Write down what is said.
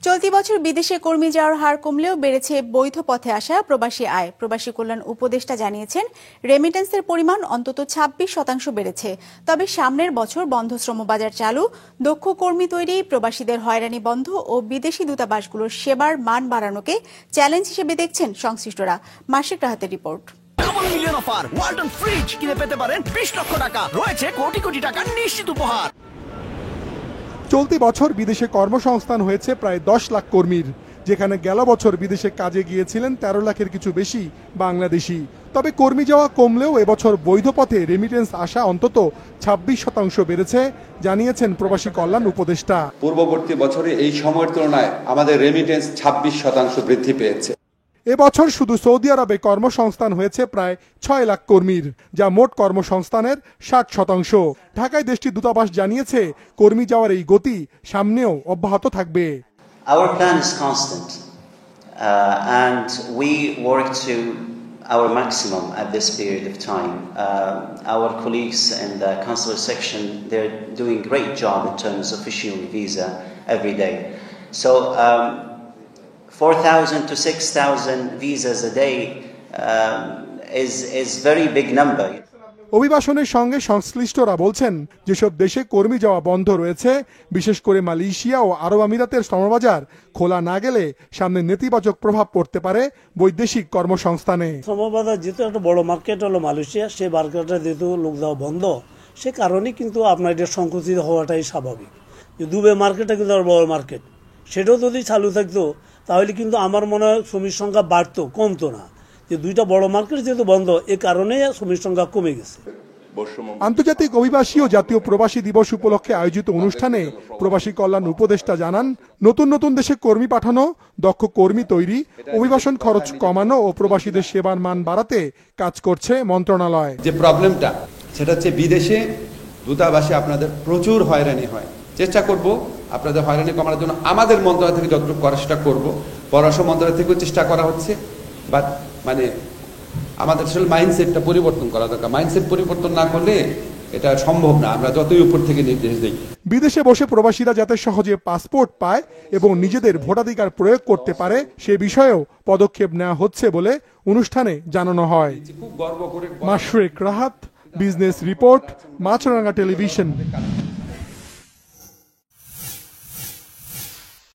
চলতি বছর বিদেশে কর্মী যাওয়ার হার কমলেও বেড়েছে বৈধ পথে আসা প্রবাসী আয়। প্রবাসী কল্যাণ উপদেষ্টা জানিয়েছেন, রেমিটেন্সের পরিমাণ অন্তত 26% বেড়েছে। তবে সামনের বছর বন্ধ শ্রমবাজার চালু, দক্ষ কর্মী তৈরি, প্রবাসীদের হয়রানি বন্ধ ও বিদেশি দূতাবাসগুলোর সেবার মান বাড়ানোকে চ্যালেঞ্জ হিসেবে দেখছেন সংশ্লিষ্টরা। মাসিক রাহাতের report. Double million offer, Walton fridge কিনে পেতে পারেন 20 লক্ষ টাকা, রয়েছে কোটি কোটি টাকার নিশ্চিত উপহার। চলতি বছর বিদেশে কর্মসংস্থান হয়েছে প্রায় 10 লাখ কর্মীর, যেখানে গেল বছর বিদেশে কাজে গিয়েছিলেন 13 লাখের কিছু বেশি বাংলাদেশি। তবে কর্মী যাওয়া কমলেও এবছর বৈধ পথে রেমিটেন্স আসা অন্তত 26% বেড়েছে, জানিয়েছেন প্রবাসী কল্যাণ উপদেষ্টা। পূর্ববর্তী বছরে এই সময়ের তুলনায় আমাদের রেমিটেন্স 26% বৃদ্ধি পেয়েছে। এবছর শুধু সৌদি আরবে কর্মসংস্থান হয়েছে প্রায় 6 লাখ কর্মীর, যা মোট কর্মসংস্থানের 60%। ঢাকায় দেশটির দূতাবাস জানিয়েছে, কর্মী যাওয়ার এই গতি সামনেও অব্যাহত থাকবে। Our plan is constant and we work to our maximum at this period of time. Our colleagues in the consular section, they're doing a great job in terms of issuing visa every day. So 4,000 to 6,000 visas a day is very big number. অভিবাসনের সঙ্গে সংশ্লিষ্টরা বলছেন, যেসব দেশে কর্মী যাওয়া বন্ধ রয়েছে, বিশেষ করে মালয়েশিয়া ও আরব আমিরাতের শ্রমবাজার খোলা না গেলে সামনে নেতিবাচক প্রভাব পড়তে পারে বৈদেশিক কর্মসংস্থানে। শ্রমবাজার যেহেতু একটা বড় মার্কেট হলো মালয়েশিয়া, সেই মার্কেটটা যেহেতু লোক যাওয়া বন্ধ, সে কারণে কিন্তু আপনার এটা সংকুচিত হওয়াটাই স্বাভাবিক। দুবাই মার্কেটটা কিন্তু বড় মার্কেট, সেটাও যদি চালু থাকতো তাহলে কিন্তু আমার মনে হয় শ্রমিক সংখ্যা বাড়তো, কমতো না। যে দুইটা বড় মার্কেট যেহেতু বন্ধ, এ কারণে শ্রমিক সংখ্যা কমে গেছে। আন্তর্জাতিক অভিবাসী ও জাতীয় প্রবাসী দিবস উপলক্ষে আয়োজিত অনুষ্ঠানে প্রবাসী কল্যাণ উপদেষ্টা জানান, নতুন নতুন দেশে কর্মী পাঠানো, দক্ষ কর্মী তৈরি, অভিবাসন খরচ কমানো ও প্রবাসীদের সেবার মান বাড়াতে কাজ করছে মন্ত্রণালয়। যে প্রবলেমটা সেটা হচ্ছে বিদেশে দূতাবাসে আপনাদের প্রচুর হয়রানি হয়। চেষ্টা করব আপনাদের হয়রানি কমানোর জন্য আমাদের মন্ত্রণালয় থেকে যতটুকু করার চেষ্টা করব। পররাষ্ট্র মন্ত্রণালয় থেকেও চেষ্টা করা হচ্ছে, বাট আমাদের আসলে মাইন্ডসেটটা পরিবর্তন করা দরকার। মাইন্ডসেট পরিবর্তন না করলে এটা সম্ভব না, আমরা যতই উপর থেকে নির্দেশ দিই। বিদেশে বসে প্রবাসীরা যাতে সহজে পাসপোর্ট পায় এবং নিজেদের ভোটাধিকার প্রয়োগ করতে পারে, সে বিষয়েও পদক্ষেপ নেওয়া হচ্ছে বলে অনুষ্ঠানে জানানো হয়। মাশরিক রাহাত, বিজনেস রিপোর্ট, মাছরাঙ্গা টেলিভিশন।